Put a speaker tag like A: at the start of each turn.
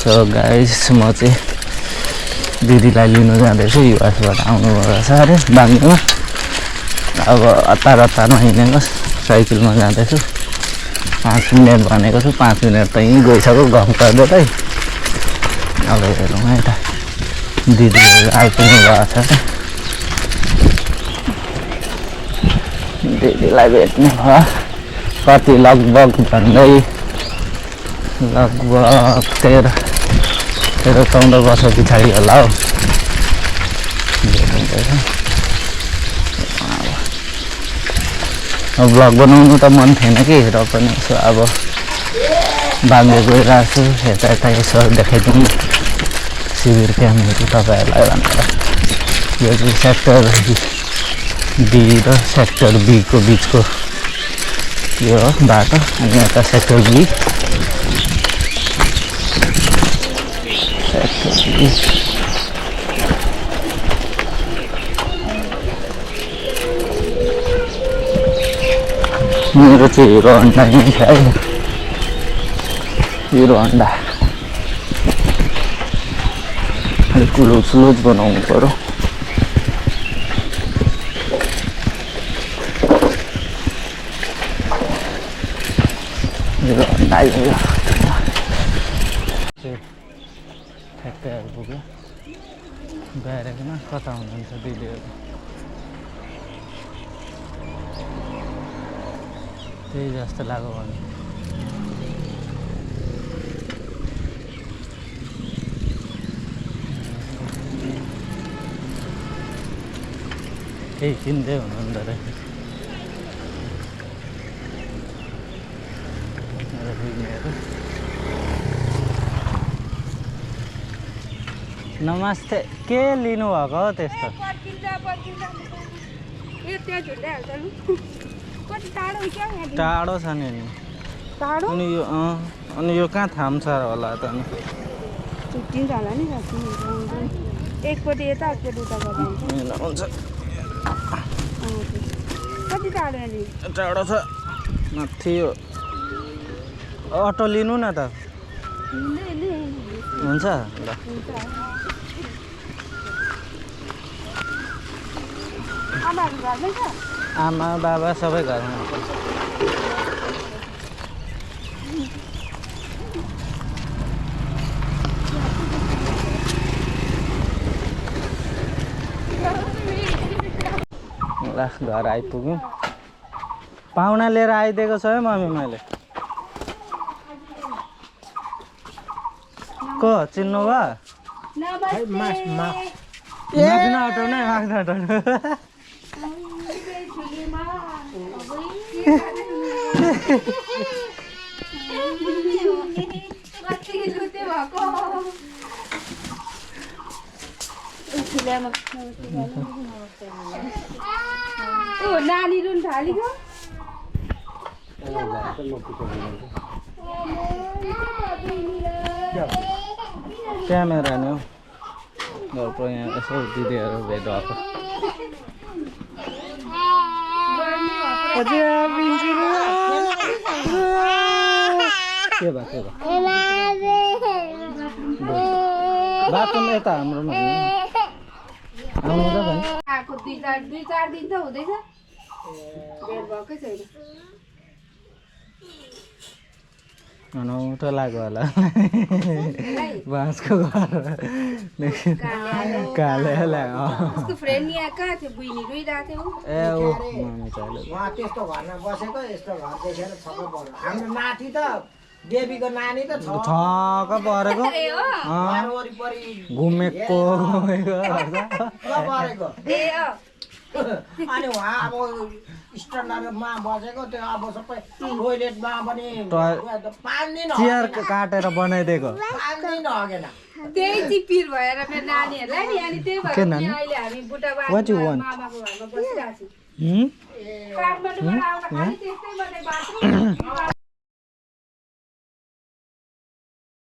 A: so guys म चाहिँ दिदीलाई लिनु जाँदैछु युएसबाट आउनुभएको छ अरे बाङ्गोमा अब हतारमा हिँडेको साइकलमा जाँदैछु 5 मिनट भनेको छु 5 मिनट त यहीँ गइसक्यो गफ गर्दै अब हेरौँ है त दिदीहरू आइपुग्नु भएको छ दिदीलाई भेट्ने भयो कति लगभग भन्दै लगभग 13-14 वर्ष पछाडि होला हौ ब्लग बनाउनु त मन थिएन कि र पनि यसो अब बाङ्गो गइरहेको छु यता यसो देखाइदिउँ शिविर क्याम्पहरू तपाईँहरूलाई भनेर यो चाहिँ सेक्टर बी र सेक्टर बीको बिचको यो हो बाटो अनि यता सेक्टर बी मेरो चाहिँ हिरो होन्डा यहीँ छ है हिरो होन्डा अलिक क्लोज बनाउनु पर्यो हिरो होन्डा यो ठ्याक्कै पुग्यो ब्यारेकमा कता हुनुहुन्छ दिदीहरू त्यही जस्तो लाग्यो भने केही किन्दै हुनुहुँदो रहेछ नमस्ते के लिनुभएको हो त्यस्तो टाढो छ नि अनि यो कहाँ थाम्छ होला त नि
B: चुट्टिन्छ होला नि एकपट्टि यता एकपट्टि उता गर्दा
A: हुन्छ
B: कति
A: टाढो छ माथि यो अटो लिनु न त हुन्छ ल आमा बाबा सबै घरमा ल घर आइपुग्यौँ पाहुना लिएर आइदिएको छ है मम्मी मैले को चिन्नु भयो हटाउनु
B: नानी रुन थालेको
A: क्यामेरा नि हौ घरको यहाँ यसो दिदीहरू भेट भएको के भयो बाटोमा यता हाम्रोमा आउनु त भने
B: आएको 2-4 दिन त हुँदैछ बेर भएकै छैन
A: अनौठो लाग्यो होला बाँसको घर काले
B: उसको फ्रेन्ड यहाँ कहाँ थियो बुइनी रोइरहेको थियो
A: ए ऊ
C: उहाँ त्यस्तो घरमा बसेको यस्तो घर देखेर छक्क पर्यो हाम्रो नाति त देवीको नानी त
A: छक्क परेको
C: वरिपरि
A: घुमेको
C: परेको अनि उहाँ अब स्ट्यान्डरमा बसेको त्यो अब सबै टोइलेटमा पनि 5 दिन
A: चियर काटेर बनाइदिएको
C: 5 दिन हगेन
B: त्यही चिपिर भएर मेरो नानीहरूलाई नि अनि त्यही भएर अहिले हामी बुढाबाबु मामाको घरमा बसिरहेको छौँ काठमाडौँबाट आउँदा खालि त्यस्तै मात्रै बाथरुम